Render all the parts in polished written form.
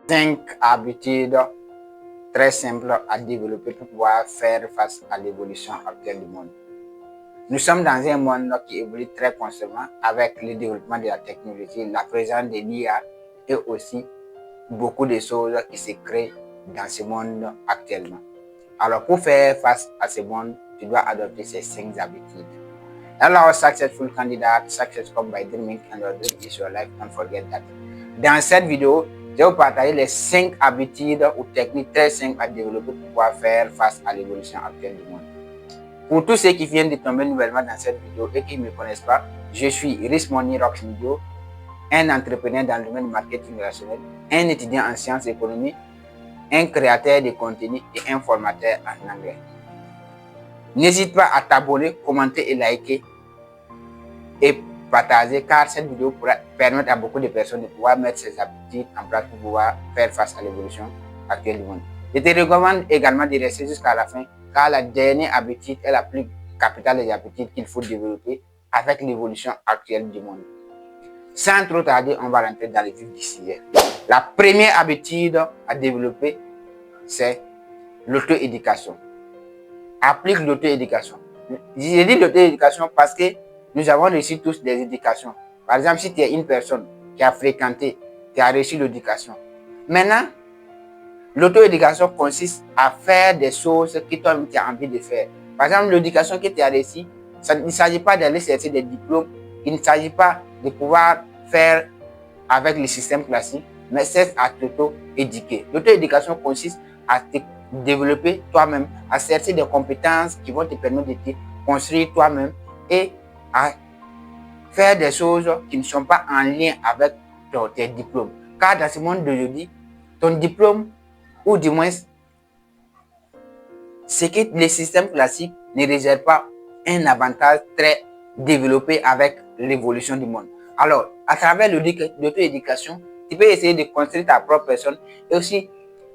5 habitudes très simples à développer pour pouvoir faire face à l'évolution actuelle du monde. Nous sommes dans un monde qui évolue très constamment avec le développement de la technologie, la présence de l'IA et aussi beaucoup de choses qui se créent dans ce monde actuellement. Alors, pour faire face à ce monde, tu dois adopter ces 5 habitudes. Hello, successful candidate, success come by dreaming and your dream is your life, don't forget that. Dans cette vidéo, je vais vous partager les 5 habitudes ou techniques très simples à développer pour pouvoir faire face à l'évolution actuelle du monde. Pour tous ceux qui viennent de tomber nouvellement dans cette vidéo et qui ne me connaissent pas, je suis Rismoni Roxmidio, un entrepreneur dans le domaine du marketing relationnel, un étudiant en sciences et économie, un créateur de contenu et un formateur en anglais. N'hésite pas à t'abonner, commenter et liker et partager car cette vidéo pourra permettre à beaucoup de personnes de pouvoir mettre ces habitudes en place pour pouvoir faire face à l'évolution actuelle du monde. Je te recommande également de rester jusqu'à la fin car la dernière habitude est la plus capitale des habitudes qu'il faut développer avec l'évolution actuelle du monde. Sans trop tarder, on va rentrer dans le vif du sujet. La première habitude à développer, c'est l'auto-éducation. Applique l'auto-éducation. J'ai dit l'auto-éducation parce que nous avons reçu tous des éducations. Par exemple, si tu es une personne qui a fréquenté, qui a reçu l'éducation. Maintenant, l'auto-éducation consiste à faire des choses que toi-même tu as envie de faire. Par exemple, l'éducation que tu as reçue, il ne s'agit pas d'aller chercher des diplômes, il ne s'agit pas de pouvoir faire avec le système classique, mais c'est à t'auto-éduquer. L'auto-éducation consiste à te développer toi-même, à chercher des compétences qui vont te permettre de te construire toi-même et à faire des choses qui ne sont pas en lien avec tes diplômes. Car dans ce monde d'aujourd'hui, ton diplôme, ou du moins, c'est que le système classique ne réserve pas un avantage très développé avec l'évolution du monde. Alors, à travers l'auto-éducation, tu peux essayer de construire ta propre personne et aussi,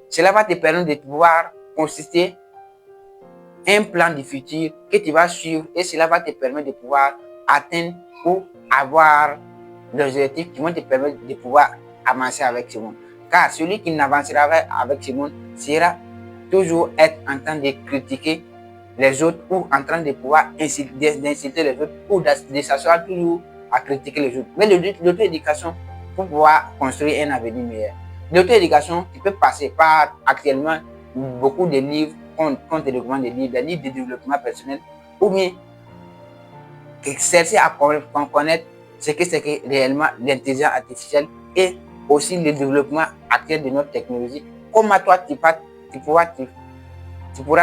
cela va te permettre de pouvoir consister un plan du futur que tu vas suivre et cela va te permettre de pouvoir atteindre ou avoir des objectifs qui vont te permettre de pouvoir avancer avec ce monde. Car celui qui n'avancera avec ce monde sera toujours être en train de critiquer les autres ou en train de pouvoir d'insulter les autres ou de s'asseoir toujours à critiquer les autres. Mais l'auto-éducation pour pouvoir construire un avenir meilleur. L'auto-éducation, tu peux passer par actuellement beaucoup de livres, qu'on te recommande des livres de développement personnel ou bien chercher à connaître ce que c'est que réellement l'intelligence artificielle et aussi le développement actuel de notre technologie. Comment toi tu pourras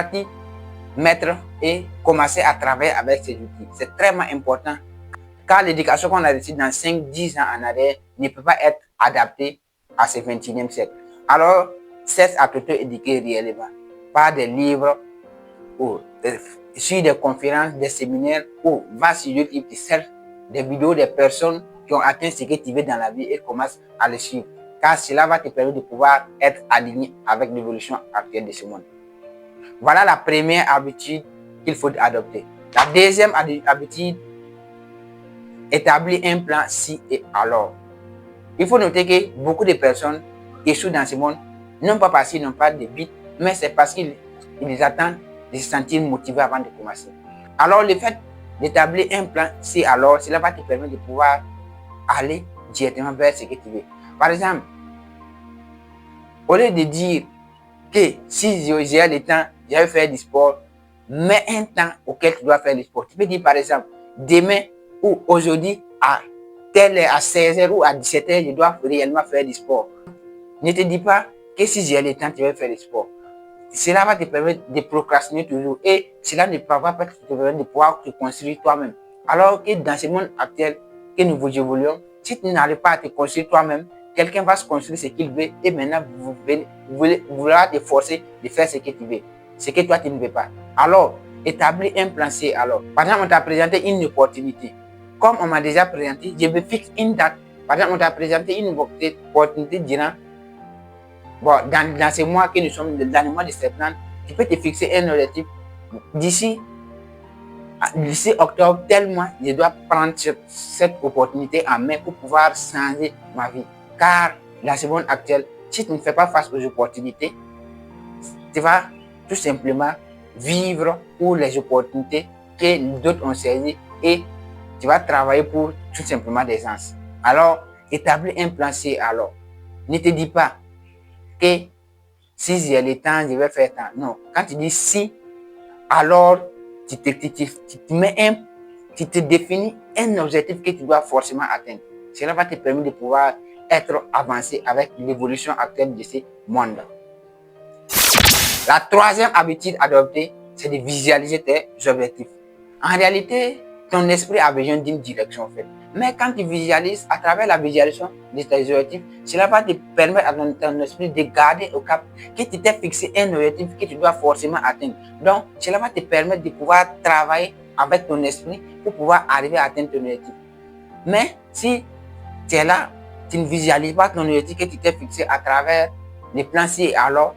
t'y mettre et commencer à travailler avec ces outils. C'est très important car l'éducation qu'on a reçue dans 5-10 ans en arrière ne peut pas être adaptée à ce 21e siècle. Alors, cesse à t'auto-éduquer réellement par des livres ou sur des conférences, des séminaires ou va sur YouTube, tu cherches des vidéos des personnes qui ont atteint ce que tu veux dans la vie et commence à le suivre. Car cela va te permettre de pouvoir être aligné avec l'évolution actuelle de ce monde. Voilà la première habitude qu'il faut adopter. La deuxième habitude, établir un plan si et alors. Il faut noter que beaucoup de personnes échouent dans ce monde, non pas parce qu'ils n'ont pas de but, mais c'est parce qu'ils attendent de se sentir motivés avant de commencer. Alors, le fait d'établir un plan si alors, cela va te permettre de pouvoir aller directement vers ce que tu veux. Par exemple, au lieu de dire que si j'ai le temps, je vais faire du sport, mets un temps auquel tu dois faire du sport. Tu peux dire par exemple, demain ou aujourd'hui à 16h ou à 17h, je dois réellement faire du sport. Ne te dis pas que si j'ai le temps, tu vas faire du sport. Cela va te permettre de procrastiner toujours et cela ne va pas te permettre de pouvoir te construire toi-même. Alors que dans ce monde actuel que nous évoluons, si tu n'arrives pas à te construire toi-même, quelqu'un va se construire ce qu'il veut et maintenant vous voulez te forcer de faire ce que tu veux, ce que toi tu ne veux pas. Alors, établis un plan C alors. Par exemple, on t'a présenté une opportunité. Comme on m'a déjà présenté, je vais fixer une date. Par exemple, on t'a présenté une opportunité durant dans ces mois que nous sommes dans le mois de septembre, tu peux te fixer un objectif. D'ici octobre, tel mois, je dois prendre cette opportunité en main pour pouvoir changer ma vie. Car la seconde actuelle, si tu ne fais pas face aux opportunités, tu vas tout simplement vivre pour les opportunités que d'autres ont saisies et tu vas travailler pour tout simplement des gens. Alors, établis un plan C alors. Ne te dis pas que si j'ai le temps, je vais faire tant. Non, quand tu dis si, alors tu te définis un objectif que tu dois forcément atteindre. Cela va te permettre de pouvoir être avancé avec l'évolution actuelle de ce monde. La troisième habitude adoptée, c'est de visualiser tes objectifs. En réalité, ton esprit a besoin d'une direction en fait. Mais quand tu visualises, à travers la visualisation de tes objectifs, cela va te permettre à ton esprit de garder au cap que tu t'es fixé un objectif que tu dois forcément atteindre. Donc, cela va te permettre de pouvoir travailler avec ton esprit pour pouvoir arriver à atteindre ton objectif. Mais si tu es là, tu ne visualises pas ton objectif que tu t'es fixé à travers les plans C, alors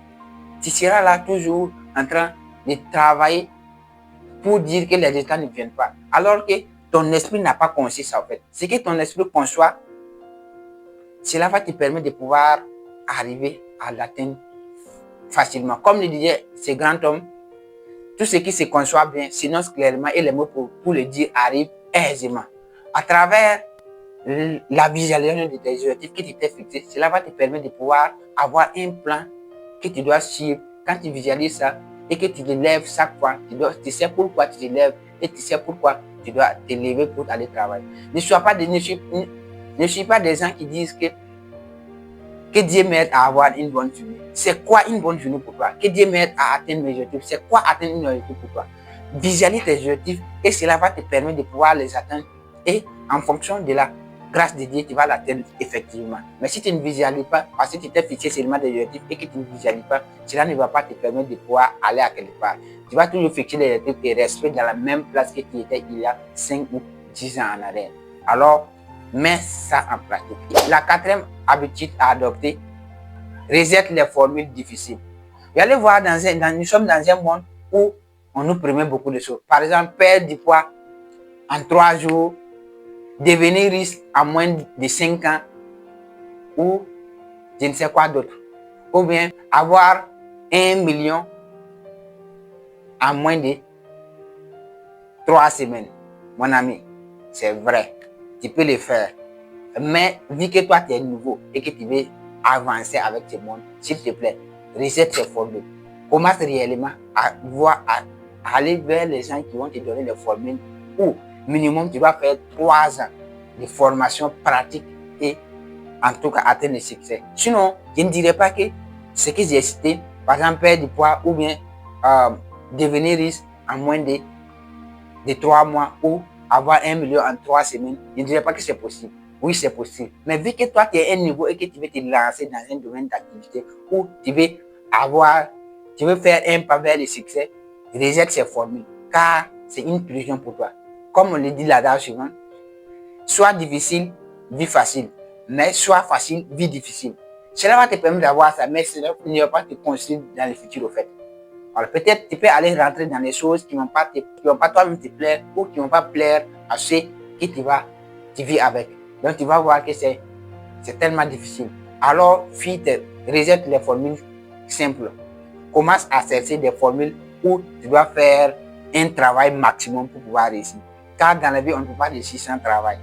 tu seras là toujours en train de travailler pour dire que les résultats ne viennent pas. Alors que ton esprit n'a pas conçu ça en fait. Ce que ton esprit conçoit, cela va te permettre de pouvoir arriver à l'atteindre facilement. Comme le disait ce grand homme, tout ce qui se conçoit bien s'énonce clairement et les mots pour le dire arrivent aisément. À travers la visualisation de tes objectifs que tu t'es fixé, cela va te permettre de pouvoir avoir un plan que tu dois suivre. Quand tu visualises ça et que tu te lèves chaque fois, tu sais pourquoi tu te lèves et tu sais pourquoi tu dois te lever pour aller travailler. Ne suis pas des gens qui disent que Dieu m'aide à avoir une bonne journée. C'est quoi une bonne journée pour toi? Que Dieu m'aide à atteindre mes objectifs. C'est quoi atteindre une objectif pour toi? Visualise tes objectifs et cela va te permettre de pouvoir les atteindre. Et en fonction de la grâce de Dieu, tu vas l'atteindre effectivement. Mais si tu ne visualises pas, parce que tu t'es fixé seulement des objectifs et que tu ne visualises pas, cela ne va pas te permettre de pouvoir aller à quelque part. Tu vas toujours fixer des objectifs et rester dans la même place que tu étais il y a 5 ou 10 ans en arrière. Alors, mets ça en pratique. La quatrième habitude à adopter, reset les formules difficiles. Vous allez voir, nous sommes dans un monde où on nous promet beaucoup de choses. Par exemple, perdre du poids en 3 jours, devenir riche en moins de 5 ans ou je ne sais quoi d'autre. Ou bien avoir 1 million en moins de 3 semaines. Mon ami, c'est vrai, tu peux le faire. Mais vu que toi tu es nouveau et que tu veux avancer avec ce monde, s'il te plaît, reset ces formules. Commence réellement à aller vers les gens qui vont te donner les formules où minimum tu vas faire 3 ans de formation pratique et en tout cas atteindre le succès. Sinon, je ne dirais pas que ce que j'ai cité, par exemple perdre du poids ou bien devenir riche en moins de 3 mois ou avoir 1 million en 3 semaines, je ne dirais pas que c'est possible. Oui, c'est possible. Mais vu que toi, tu es à un niveau et que tu veux te lancer dans un domaine d'activité où tu veux faire un pas vers le succès, rejette ces formules, car c'est une prison pour toi. Comme on le dit l'adage suivant, soit difficile, vie facile, mais soit facile, vie difficile. Cela va te permettre d'avoir ça, mais cela ne va pas te construire dans le futur au fait. Alors peut-être tu peux aller rentrer dans les choses qui ne vont pas toi-même te plaire ou qui ne vont pas plaire à ceux que tu vis avec. Donc tu vas voir que c'est tellement difficile. Alors rejette les formules simples. Commence à chercher des formules où tu dois faire un travail maximum pour pouvoir réussir. Car dans la vie, on ne peut pas réussir sans travail.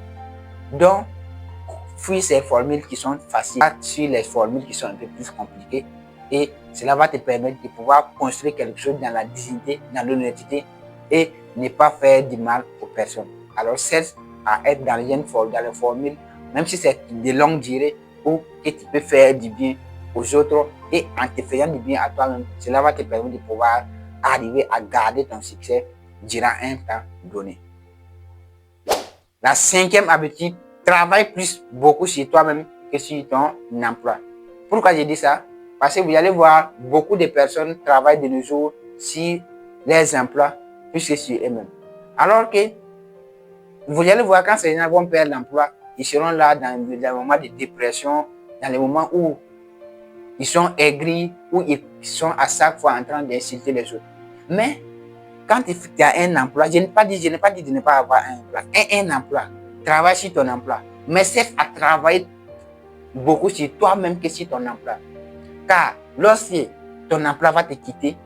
Donc, fuis ces formules qui sont faciles, sur les formules qui sont un peu plus compliquées. Et cela va te permettre de pouvoir construire quelque chose dans la dignité, dans l'honnêteté et ne pas faire du mal aux personnes. Alors, cherche à être dans les formules, même si c'est de longue durée, ou que tu peux faire du bien aux autres et en te faisant du bien à toi-même, cela va te permettre de pouvoir arriver à garder ton succès durant un temps donné. La 5e habitude, travaille beaucoup sur toi-même que sur ton emploi. Pourquoi j'ai dit ça? Parce que vous allez voir, beaucoup de personnes travaillent de nos jours sur leurs emplois plus que sur eux-mêmes. Alors que vous allez voir, quand ces gens vont perdre l'emploi, ils seront là dans les moments de dépression, dans les moments où ils sont aigris, où ils sont à chaque fois en train d'insulter les autres. Mais quand tu as un emploi, je n'ai pas dit de ne pas avoir un emploi. Un emploi, travaille sur ton emploi. Mais c'est à travailler beaucoup sur toi-même que sur ton emploi. Car lorsque ton emploi va te quitter,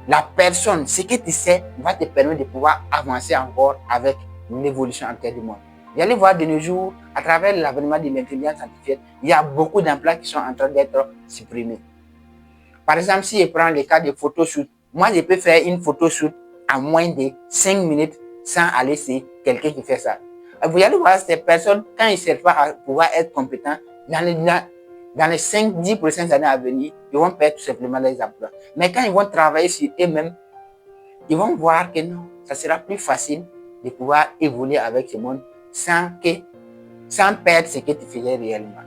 la personne, ce que tu sais, va te permettre de pouvoir avancer encore avec l'évolution actuelle du monde. Vous allez voir de nos jours, à travers l'avènement de l'intelligence artificielle, il y a beaucoup d'emplois qui sont en train d'être supprimés. Par exemple, si je prends le cas de photoshoot, moi je peux faire une photoshoot en moins de 5 minutes sans aller sur quelqu'un qui fait ça. Vous allez voir ces personnes, quand ils ne cherchent pas à pouvoir être compétents, dans les 5-10 prochaines années à venir, ils vont perdre tout simplement les emplois. Mais quand ils vont travailler sur eux-mêmes, ils vont voir que non, ça sera plus facile de pouvoir évoluer avec ce monde sans perdre ce que tu faisais réellement.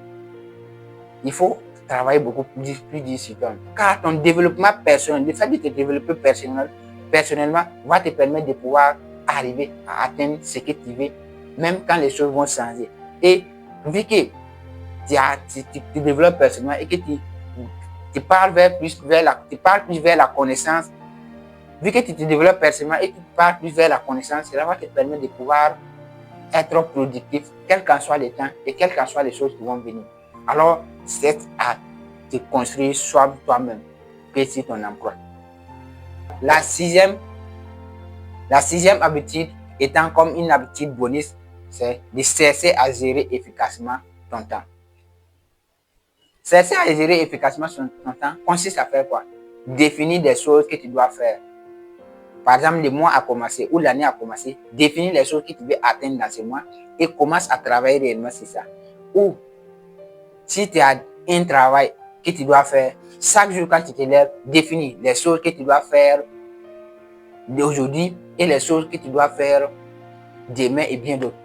Il faut travailler beaucoup plus sur toi. Car ton développement personnel, le fait de te développer personnellement va te permettre de pouvoir arriver à atteindre ce que tu veux, même quand les choses vont changer. Et vu que tu te développes personnellement et que tu parles plus vers la connaissance, vu que tu te développes personnellement et que tu parles plus vers la connaissance, cela va te permettre de pouvoir être productif, quel qu'en soit le temps et quelles qu'en soient les choses qui vont venir. Alors, c'est à te construire toi-même que sur ton emploi. La sixième habitude étant comme une habitude bonus, c'est de chercher à gérer efficacement ton temps. Chercher à gérer efficacement ton temps consiste à faire quoi? Définir des choses que tu dois faire. Par exemple, le mois a commencé ou l'année a commencé, définis les choses que tu veux atteindre dans ce mois et commence à travailler réellement sur ça. Ou si tu as un travail que tu dois faire, chaque jour quand tu te lèves, définis les choses que tu dois faire d'aujourd'hui et les choses que tu dois faire demain et bien d'autres.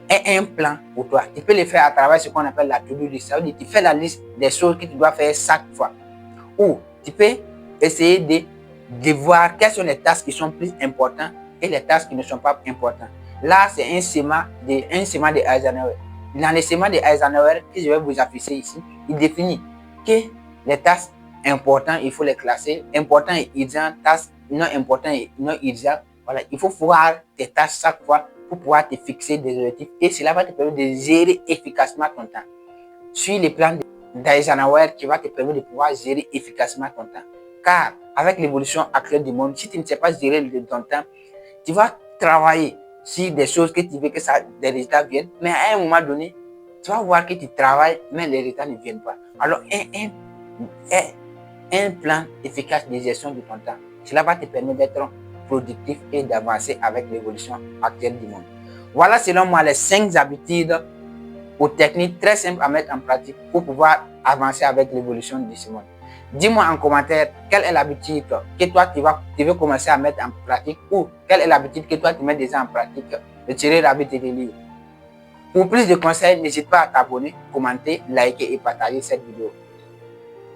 Et un plan pour toi. Tu peux le faire à travers ce qu'on appelle la to-do list. Ça veut dire que tu fais la liste des choses que tu dois faire chaque fois. Ou tu peux essayer de voir quelles sont les tâches qui sont plus importantes et les tâches qui ne sont pas importantes. Là, c'est un schéma de Eisenhower. Dans le schéma de Eisenhower que je vais vous afficher ici, il définit que les tâches importantes, il faut les classer. Importantes et urgentes, tâches non importantes et non urgentes. Voilà, il faut voir tes tâches chaque fois pour pouvoir te fixer des objectifs et cela va te permettre de gérer efficacement ton temps. Suis le plan d'Eisenhower qui va te permettre de pouvoir gérer efficacement ton temps. Car avec l'évolution actuelle du monde, si tu ne sais pas gérer ton temps, tu vas travailler sur des choses que tu veux que des résultats viennent, mais à un moment donné, tu vas voir que tu travailles, mais les résultats ne viennent pas. Alors, un plan efficace de gestion de ton temps, cela va te permettre d'être productif et d'avancer avec l'évolution actuelle du monde. Voilà selon moi les 5 habitudes ou techniques très simples à mettre en pratique pour pouvoir avancer avec l'évolution de ce monde. Dis-moi en commentaire quelle est l'habitude que toi tu veux commencer à mettre en pratique ou quelle est l'habitude que toi tu mets déjà en pratique de tirer rabbit et de lire. Pour plus de conseils, n'hésite pas à t'abonner, commenter, liker et partager cette vidéo.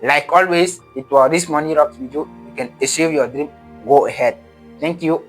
Like always, it was this Money Rocks video. You can achieve your dream. Go ahead. Thank you.